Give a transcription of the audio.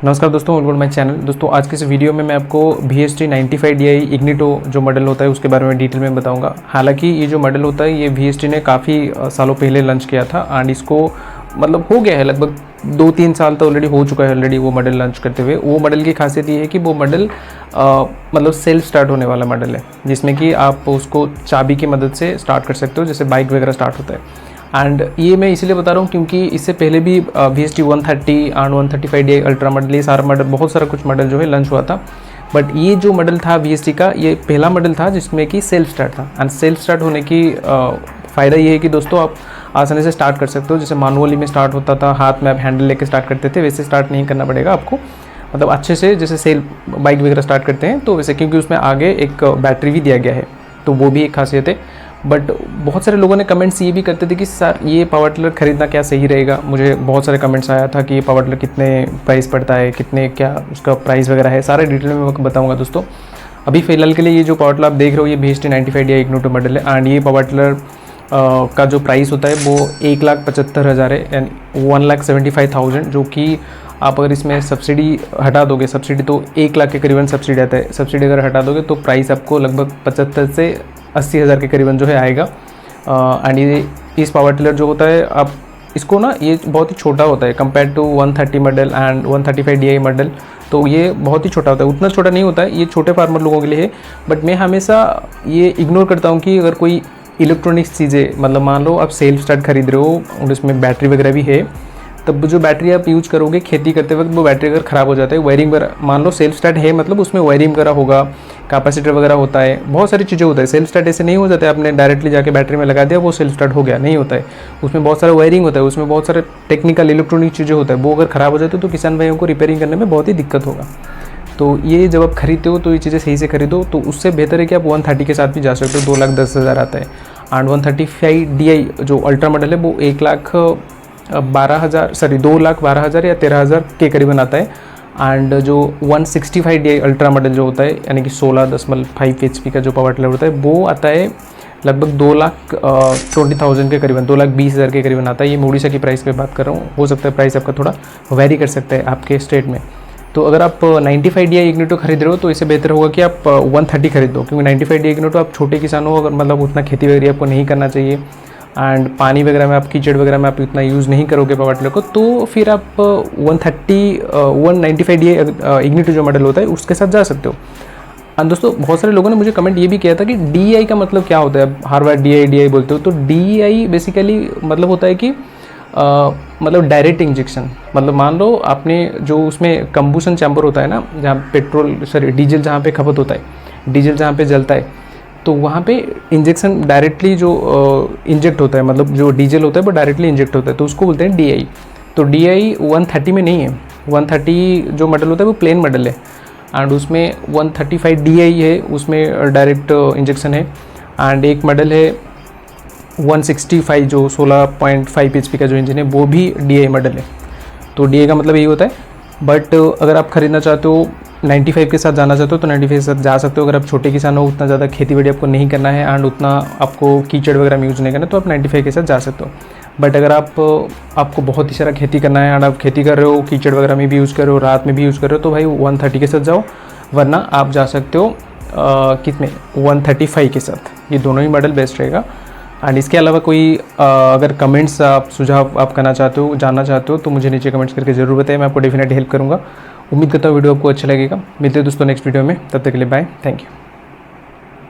नमस्कार दोस्तों, welcome to my channel. दोस्तों आज के इस वीडियो में मैं आपको VST 95 DI इग्निटो जो मॉडल होता है उसके बारे में डिटेल में बताऊंगा। हालांकि ये जो मॉडल होता है ये VST ने काफ़ी सालों पहले लॉन्च किया था एंड इसको मतलब हो गया है लगभग 2-3 साल तो ऑलरेडी हो चुका है ऑलरेडी वो मॉडल लॉन्च करते हुए। वो मॉडल की खासियत ये है कि वो मॉडल मतलब सेल्फ स्टार्ट होने वाला मॉडल है, जिसमें कि आप उसको चाबी की मदद से स्टार्ट कर सकते हो, जैसे बाइक वगैरह स्टार्ट होता है। एंड ये मैं इसलिए बता रहा हूँ क्योंकि इससे पहले भी VST 130 and 135 DI ultra model, ये सारा मॉडल, बहुत सारा कुछ मॉडल जो है लॉन्च हुआ था। बट ये जो मॉडल था VST का, ये पहला मॉडल था जिसमें कि सेल्फ स्टार्ट था। एंड सेल्फ स्टार्ट होने की फ़ायदा ये है कि दोस्तों आप आसानी से स्टार्ट कर सकते हो। जैसे मैनुअली में स्टार्ट होता था, हाथ में आप हैंडल लेके स्टार्ट करते थे, वैसे स्टार्ट नहीं करना पड़ेगा आपको, मतलब अच्छे से जैसे सेल्फ बाइक वगैरह स्टार्ट करते हैं तो वैसे, क्योंकि उसमें आगे एक बैटरी भी दिया गया है, तो वो भी एक खासियत है। बट बहुत सारे लोगों ने कमेंट्स ये भी करते थे कि सर ये पावर टिलर खरीदना क्या सही रहेगा। मुझे बहुत सारे कमेंट्स आया था कि ये पावर टिलर कितने प्राइस पड़ता है, कितने क्या उसका प्राइस वगैरह है, सारे डिटेल में मैं बताऊंगा दोस्तों। अभी फ़िलहाल के लिए ये जो पावर टिलर आप देख रहे हो ये VST 95 DI इग्निटो मॉडल है। एंड ये पावर टिलर का जो प्राइस होता है वो 1,75,000 है, यानी 1,75,000, जो कि आप अगर इसमें सब्सिडी हटा दोगे, सब्सिडी तो 1 लाख के करीबन सब्सिडी आता है, सब्सिडी अगर हटा दोगे तो प्राइस आपको लगभग 75 से 80,000 के करीबन जो है आएगा। एंड ये इस पावर टिलर जो होता है, आप इसको ना, ये बहुत ही छोटा होता है compare to 130 model and 135 DI model, तो ये बहुत ही छोटा होता है, उतना छोटा नहीं होता है, ये छोटे फार्मर लोगों के लिए है। बट मैं हमेशा ये इग्नोर करता हूँ कि अगर कोई इलेक्ट्रॉनिक्स चीज़ें, मतलब मान लो आप सेल्फ स्टार्ट खरीद रहे हो और इसमें बैटरी वगैरह भी है, तब जो बैटरी आप यूज़ करोगे खेती करते वक्त, वो बैटरी अगर ख़राब हो जाता है, वायरिंग वगैरह, मान लो सेल्फ स्टार्ट है मतलब उसमें वायरिंग वगैरह होगा, कैपेसिटर वगैरह होता है, बहुत सारी चीज़ें होता है। सेल्फ स्टार्ट ऐसे नहीं हो जाता है आपने डायरेक्टली जाके बैटरी में लगा दिया वो सेल्फ स्टार्ट हो गया, नहीं होता है। उसमें बहुत सारा वायरिंग होता है, उसमें बहुत सारे टेक्निकल इलेक्ट्रॉनिक चीज़ें होता है, वो अगर ख़राब हो जाते हैं तो किसान भाइयों को रिपेयरिंग करने में बहुत ही दिक्कत होगा। तो ये जब आप खरीदते हो तो ये चीज़ें सही से खरीदो, तो उससे बेहतर है कि आप 130 के साथ भी जा सकते हो, 2,10,000 आता है। एंड 135 DI जो अल्ट्रा मॉडल है वो 2,12,000 या 13,000 के करीबन आता है। एंड जो 165 DI अल्ट्रा मॉडल जो होता है, यानी कि 16.5 HP का जो पावर टिलर होता है, वो आता है लगभग 2,20,000 के करीबन, 2,20,000 के करीबन आता है। ये मैं उड़ीसा की प्राइस पे बात कर रहा हूँ, हो सकता है प्राइस आपका थोड़ा वेरी कर सकता है आपके स्टेट में। तो अगर आप 95 DI इग्निटो खरीद रहे हो तो इससे बेहतर होगा कि आप 130 खरीद दो, क्योंकि 95 DI इग्निटो आप छोटे किसान हो, अगर मतलब उतना खेती वगैरह आपको नहीं करना चाहिए एंड पानी वगैरह में आप, कीचड़ वगैरह में आप इतना यूज़ नहीं करोगे पावर टिलर को, तो फिर आप 195 DI इग्निटो जो मॉडल होता है उसके साथ जा सकते हो। और दोस्तों बहुत सारे लोगों ने मुझे कमेंट ये भी किया था कि DI का मतलब क्या होता है, हर बार DI बोलते हो। तो DI बेसिकली मतलब होता है कि मतलब डायरेक्ट इंजेक्शन, मतलब मान लो आपने जो उसमें कंबूशन चैम्बर होता है ना, जहाँ डीजल जहाँ पे खपत होता है, डीजल जहाँ पे जलता है, तो वहाँ पे इंजेक्शन डायरेक्टली जो इंजेक्ट होता है, मतलब जो डीजल होता है वो डायरेक्टली इंजेक्ट होता है, तो उसको बोलते हैं DI। तो DI 130 में नहीं है, 130 जो मॉडल होता है वो प्लेन मॉडल है, एंड उसमें 135 DI है, उसमें डायरेक्ट इंजेक्शन है। एंड एक मॉडल है 165 जो 16.5 HP का जो इंजन है, वो भी DI मॉडल है। तो DI का मतलब यही होता है। बट अगर आप ख़रीदना चाहते हो, 95 के साथ जाना चाहते हो तो 95 के साथ जा सकते हो। अगर आप छोटे किसान हो, उतना ज़्यादा खेती बाड़ी आपको नहीं करना है एंड उतना आपको कीचड़ वगैरह में यूज़ नहीं करना, तो आप 95 के साथ जा सकते हो। बट अगर आपको बहुत ही सारा खेती करना है एंड आप खेती कर रहे हो, कीचड़ वगैरह में भी यूज़ कर रहे हो, रात में भी यूज़ कर रहे हो, तो भाई 130 के साथ जाओ, वरना आप जा सकते हो कितने 135 के साथ। ये दोनों ही मॉडल बेस्ट रहेगा। एंड इसके अलावा कोई अगर कमेंट्स आप, सुझाव आप करना चाहते हो, जानना चाहते हो, तो मुझे नीचे कमेंट्स करके ज़रूर बताइए, मैं आपको डेफिनेटली हेल्प करूँगा। उम्मीद करता हूँ वीडियो आपको अच्छा लगेगा। मिलते हैं दोस्तों नेक्स्ट वीडियो में, तब तक के लिए बाय, थैंक यू।